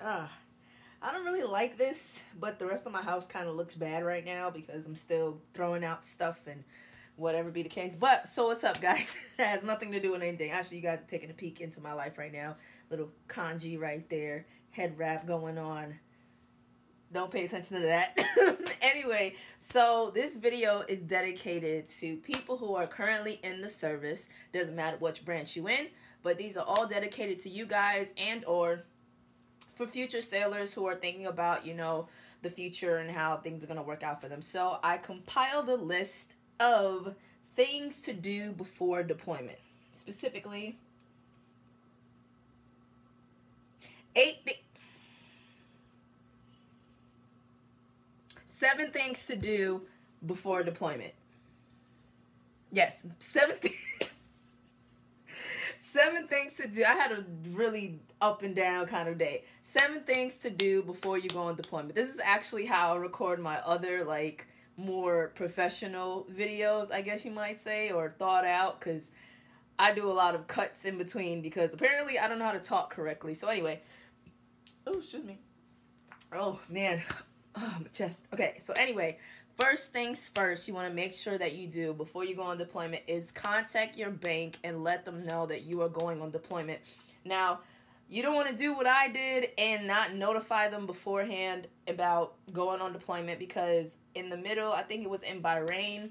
I don't really like this, but the rest of my house kind of looks bad right now because I'm still throwing out stuff and whatever be the case. But, so what's up, guys? That has nothing to do with anything. Actually, you guys are taking a peek into my life right now. Little kanji right there. Head wrap going on. Don't pay attention to that. Anyway, so this video is dedicated to people who are currently in the service. Doesn't matter which branch you in, but these are all dedicated to you guys and or for future sailors who are thinking about, you know, the future and how things are going to work out for them. So I compiled a list of things to do before deployment. Specifically, 7 things to do before deployment. Yes, 7 7 things to do. I had a really up and down kind of day. 7 things to do before you go on deployment. This is actually how I record my other, like, more professional videos, I guess you might say, or thought out, because I do a lot of cuts in between because apparently I don't know how to talk correctly. So anyway, oh, excuse me. Oh, man. Oh, my chest. Okay, so anyway, first things first, you want to make sure that you do before you go on deployment is contact your bank and let them know that you are going on deployment. Now, you don't want to do what I did and not notify them beforehand about going on deployment, because in the middle, I think it was in Bahrain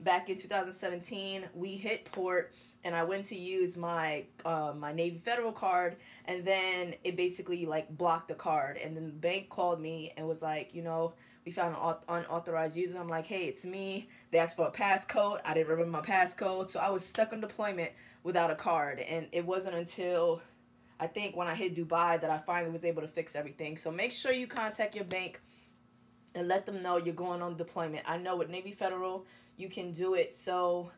back in 2017, we hit port and I went to use my my Navy Federal card, and then it basically like blocked the card, and then the bank called me and was like, you know, we found an unauthorized user. I'm like, hey, it's me. They asked for a passcode. I didn't remember my passcode, so I was stuck on deployment without a card, and it wasn't until I think when I hit Dubai that I finally was able to fix everything. So make sure you contact your bank and let them know you're going on deployment. I know with Navy Federal you can do it, so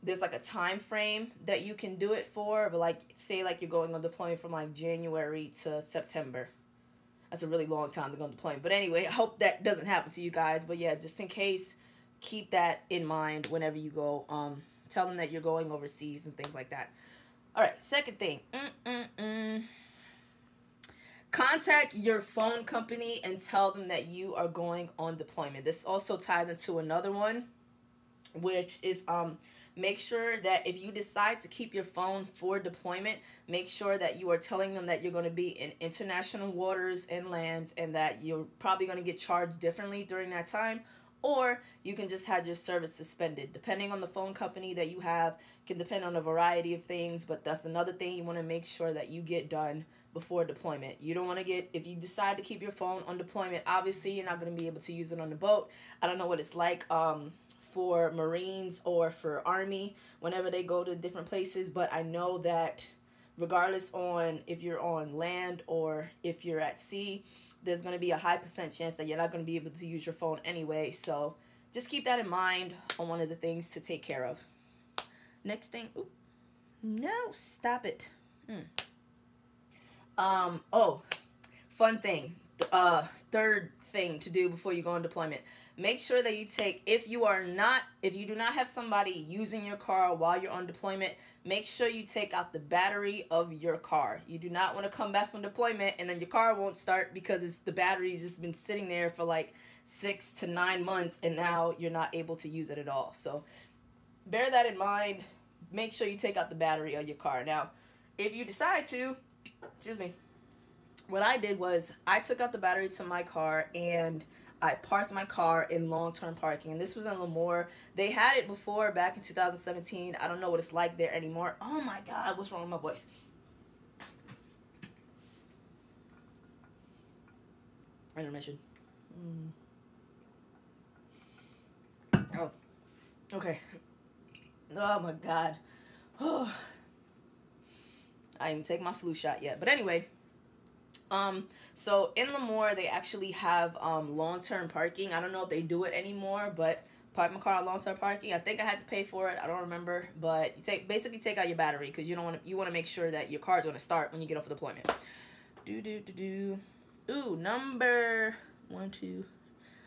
there's like a time frame that you can do it for, but like say like you're going on deployment from like January to September. That's a really long time to go on deployment. But anyway, I hope that doesn't happen to you guys. But yeah, just in case, keep that in mind whenever you go. Tell them that you're going overseas and things like that. All right, second thing. Contact your phone company and tell them that you are going on deployment. This also ties into another one, which is make sure that if you decide to keep your phone for deployment, make sure that you are telling them that you're going to be in international waters and lands, and that you're probably going to get charged differently during that time, or you can just have your service suspended. Depending on the phone company that you have, can depend on a variety of things, but that's another thing you want to make sure that you get done before deployment. You don't want to get, if you decide to keep your phone on deployment, obviously you're not going to be able to use it on the boat. I don't know what it's like for Marines or for Army whenever they go to different places, but I know that regardless on if you're on land or if you're at sea, there's going to be a high % chance that you're not going to be able to use your phone anyway. So just keep that in mind on one of the things to take care of. Next thing. Ooh, no, stop it. Oh, fun thing. Third thing to do before you go on deployment. Make sure that you take, if you do not have somebody using your car while you're on deployment, make sure you take out the battery of your car. You do not want to come back from deployment and then your car won't start because the battery's just been sitting there for like 6 to 9 months and now you're not able to use it at all. So bear that in mind. Make sure you take out the battery of your car. Now, if you decide to, excuse me, what I did was I took out the battery to my car and I parked my car in long-term parking, and this was in Lemoore. They had it before back in 2017. I don't know what it's like there anymore. Oh my God, what's wrong with my voice? Intermission. Oh, okay. Oh my God. Oh. I didn't take my flu shot yet, but anyway. So in Lemoore, they actually have long-term parking. I don't know if they do it anymore, but park my car on long-term parking. I think I had to pay for it. I don't remember, but you basically take out your battery because you want to make sure that your car's going to start when you get off of deployment. Ooh, number 1, 2.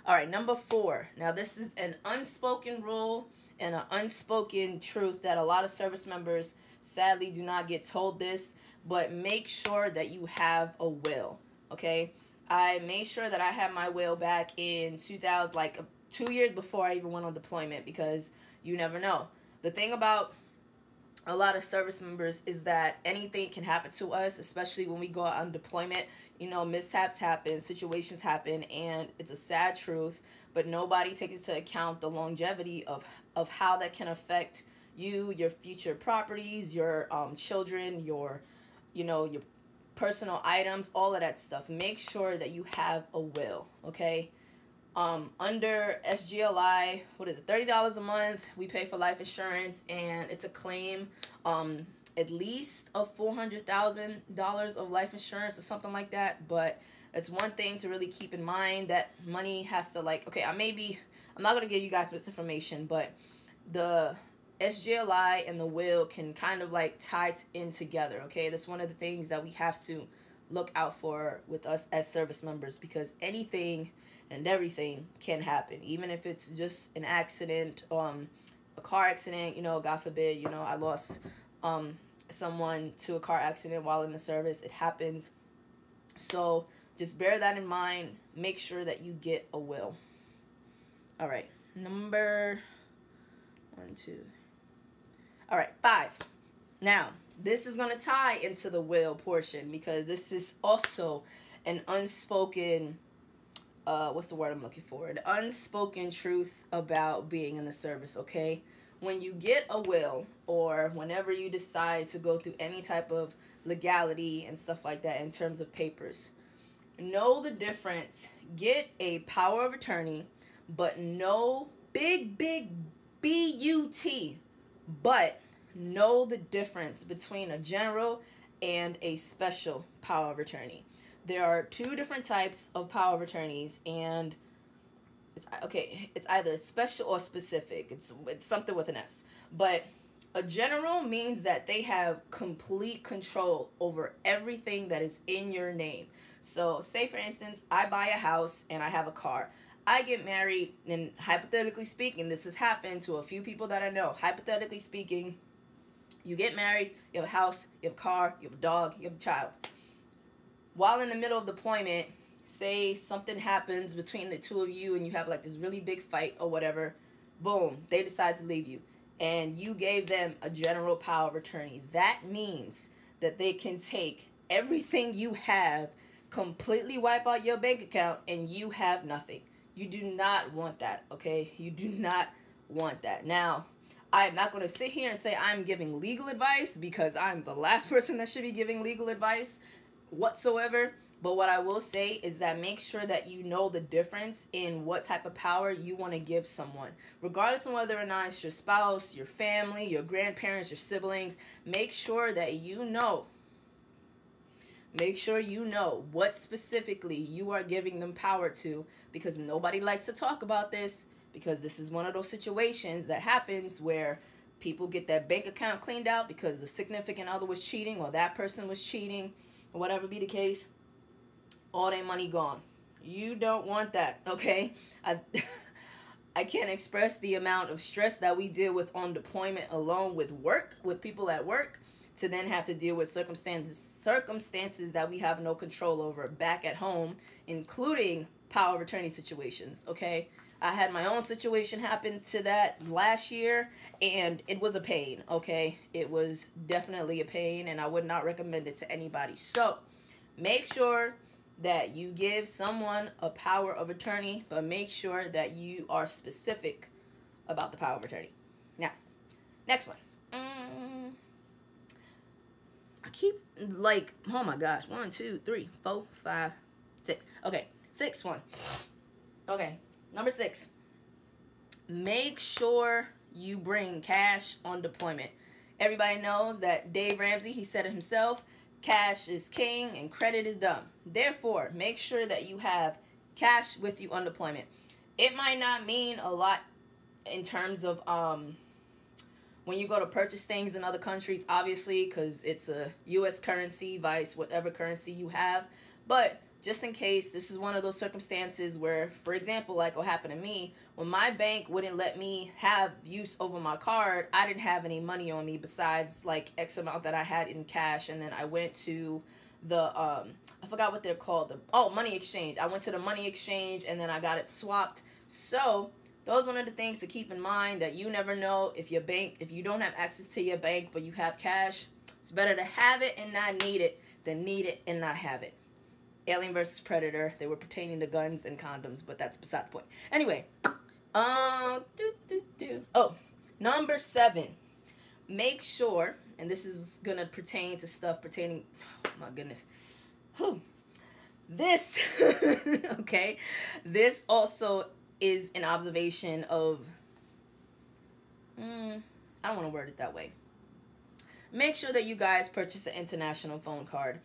All right, number 4. Now this is an unspoken rule and an unspoken truth that a lot of service members sadly do not get told this, but make sure that you have a will. okay? I made sure that I had my will back in 2000, like 2 years before I even went on deployment, because you never know. The thing about a lot of service members is that anything can happen to us, especially when we go out on deployment. You know, mishaps happen, situations happen, and it's a sad truth, but nobody takes into account the longevity of how that can affect you, your future properties, your children, your, you know, your personal items, all of that stuff. Make sure that you have a will, okay? Under SGLI, what is it, $30 a month, we pay for life insurance, and it's a claim, at least of $400,000 of life insurance or something like that. But it's one thing to really keep in mind, that money has to, like, okay, I'm not going to give you guys this information, but the SGLI and the will can kind of like tie in together, okay? That's one of the things that we have to look out for with us as service members, because anything and everything can happen, even if it's just an accident, a car accident, you know, God forbid, you know, I lost someone to a car accident while in the service. It happens. So just bear that in mind. Make sure that you get a will. All right, number 1, 2. All right, 5. Now, this is going to tie into the will portion, because this is also an unspoken what's the word I'm looking for? An unspoken truth about being in the service, okay? When you get a will, or whenever you decide to go through any type of legality and stuff like that in terms of papers, know the difference. Get a power of attorney, but no big B-U-T, but know the difference between a general and a special power of attorney. There are 2 different types of power of attorneys, and it's either special or specific. It's something with an S. But a general means that they have complete control over everything that is in your name. So say, for instance, I buy a house and I have a car. I get married, and hypothetically speaking, this has happened to a few people that I know. Hypothetically speaking, you get married, you have a house, you have a car, you have a dog, you have a child. While in the middle of deployment, say something happens between the 2 of you and you have like this really big fight or whatever, boom, they decide to leave you, and you gave them a general power of attorney. That means that they can take everything you have, completely wipe out your bank account, and you have nothing. You do not want that, okay? You do not want that. Now, I'm not going to sit here and say I'm giving legal advice, because I'm the last person that should be giving legal advice whatsoever. But what I will say is that make sure that you know the difference in what type of power you want to give someone, regardless of whether or not it's your spouse, your family, your grandparents, your siblings. Make sure that you know. Make sure you know what specifically you are giving them power to, because nobody likes to talk about this, because this is one of those situations that happens where people get their bank account cleaned out because the significant other was cheating, or that person was cheating, or whatever be the case. All their money gone. You don't want that, okay? I can't express the amount of stress that we deal with on deployment alone, with work, with people at work, to then have to deal with circumstances that we have no control over back at home, including power of attorney situations, okay? I had my own situation happen to that last year, and it was a pain, okay? It was definitely a pain, and I would not recommend it to anybody. So make sure that you give someone a power of attorney, but make sure that you are specific about the power of attorney. Now, next one. I keep, like, oh my gosh, 1, 2, 3, 4, 5, 6. Okay, 6th one. Okay, number 6. Make sure you bring cash on deployment. Everybody knows that Dave Ramsey, he said it himself, cash is king and credit is dumb. Therefore, make sure that you have cash with you on deployment. It might not mean a lot in terms of when you go to purchase things in other countries, obviously, because it's a U.S. currency, vice whatever currency you have. But just in case, this is one of those circumstances where, for example, like what happened to me, when my bank wouldn't let me have use over my card, I didn't have any money on me besides like X amount that I had in cash. And then I went to the, I forgot what they're called. Oh, money exchange. I went to the money exchange and then I got it swapped. So those one of the things to keep in mind, that you never know if you don't have access to your bank but you have cash. It's better to have it and not need it than need it and not have it. Alien versus Predator. They were pertaining to guns and condoms, but that's beside the point. Anyway, oh, number 7. Make sure, and this is gonna pertain to stuff pertaining. Oh my goodness. This, okay. This also is an observation of. I don't want to word it that way. Make sure that you guys purchase an international phone card.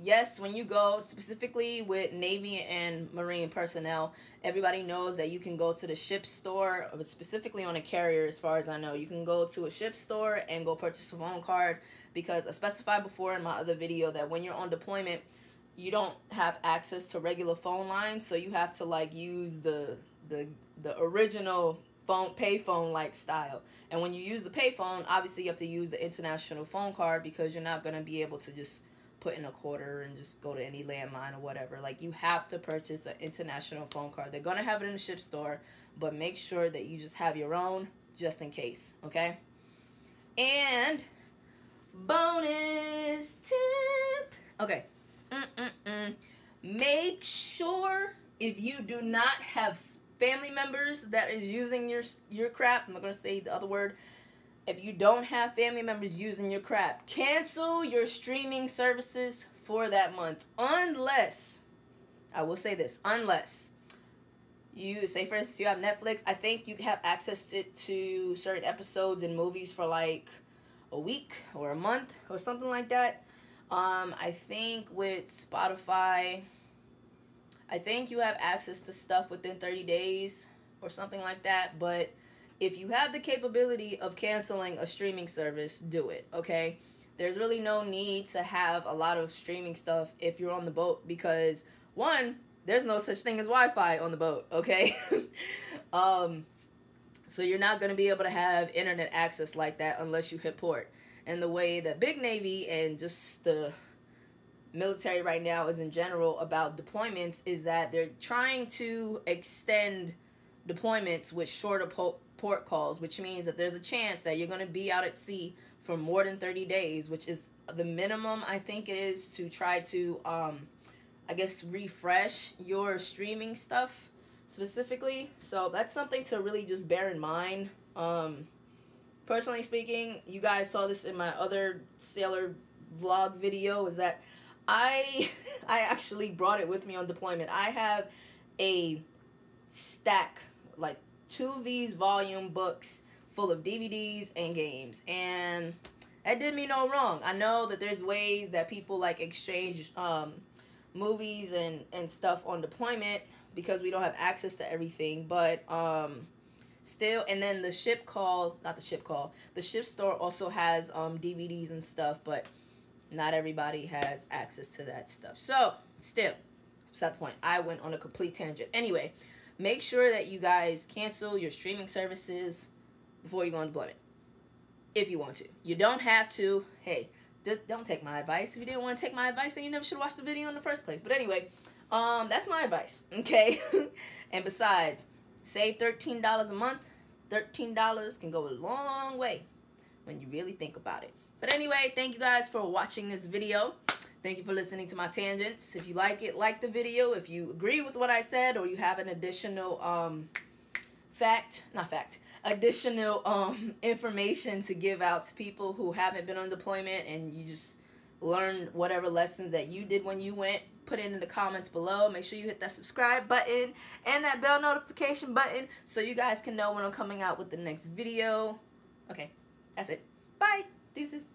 Yes, when you go, specifically with Navy and Marine personnel, everybody knows that you can go to the ship store, specifically on a carrier, as far as I know. You can go to a ship store and go purchase a phone card, because I specified before in my other video that when you're on deployment, you don't have access to regular phone lines, so you have to like use the original payphone like style. And when you use the payphone, obviously you have to use the international phone card, because you're not going to be able to just put in a quarter and just go to any landline or whatever. Like, you have to purchase an international phone card. They're going to have it in the ship store, but make sure that you just have your own just in case, okay? And bonus tip. Okay. Make sure, if you do not have family members that is using your crap, I'm not going to say the other word. If you don't have family members using your crap, cancel your streaming services for that month. Unless, I will say this, unless you, say for instance, you have Netflix. I think you have access to certain episodes and movies for like a week or a month or something like that. I think with Spotify, I think you have access to stuff within 30 days or something like that. But if you have the capability of canceling a streaming service, do it, okay? There's really no need to have a lot of streaming stuff if you're on the boat, because, one, there's no such thing as Wi-Fi on the boat, okay? So you're not going to be able to have internet access like that unless you hit port. And the way that Big Navy and just the military right now is in general about deployments is that they're trying to extend deployments with shorter port calls, which means that there's a chance that you're going to be out at sea for more than 30 days, which is the minimum I think it is to try to, I guess, refresh your streaming stuff specifically. So that's something to really just bear in mind. Personally speaking, you guys saw this in my other sailor vlog video, is that I actually brought it with me on deployment. I have a stack, like 2 of these volume books full of DVDs and games, and that did me no wrong. I know that there's ways that people like exchange movies and stuff on deployment because we don't have access to everything, but still. And then the ship store also has DVDs and stuff, but not everybody has access to that stuff. So still, that's the point. I went on a complete tangent. Anyway, make sure that you guys cancel your streaming services before you go on deployment, if you want to. You don't have to. Hey, don't take my advice. If you didn't want to take my advice, then you never should have watched the video in the first place. But anyway, that's my advice, okay? And besides, save $13 a month. $13 can go a long way when you really think about it. But anyway, thank you guys for watching this video. Thank you for listening to my tangents. If you like it, like the video. If you agree with what I said, or you have an additional additional information to give out to people who haven't been on deployment, and you just learn whatever lessons that you did when you went, put it in the comments below. Make sure you hit that subscribe button and that bell notification button so you guys can know when I'm coming out with the next video. Okay, that's it. Bye. Deuces.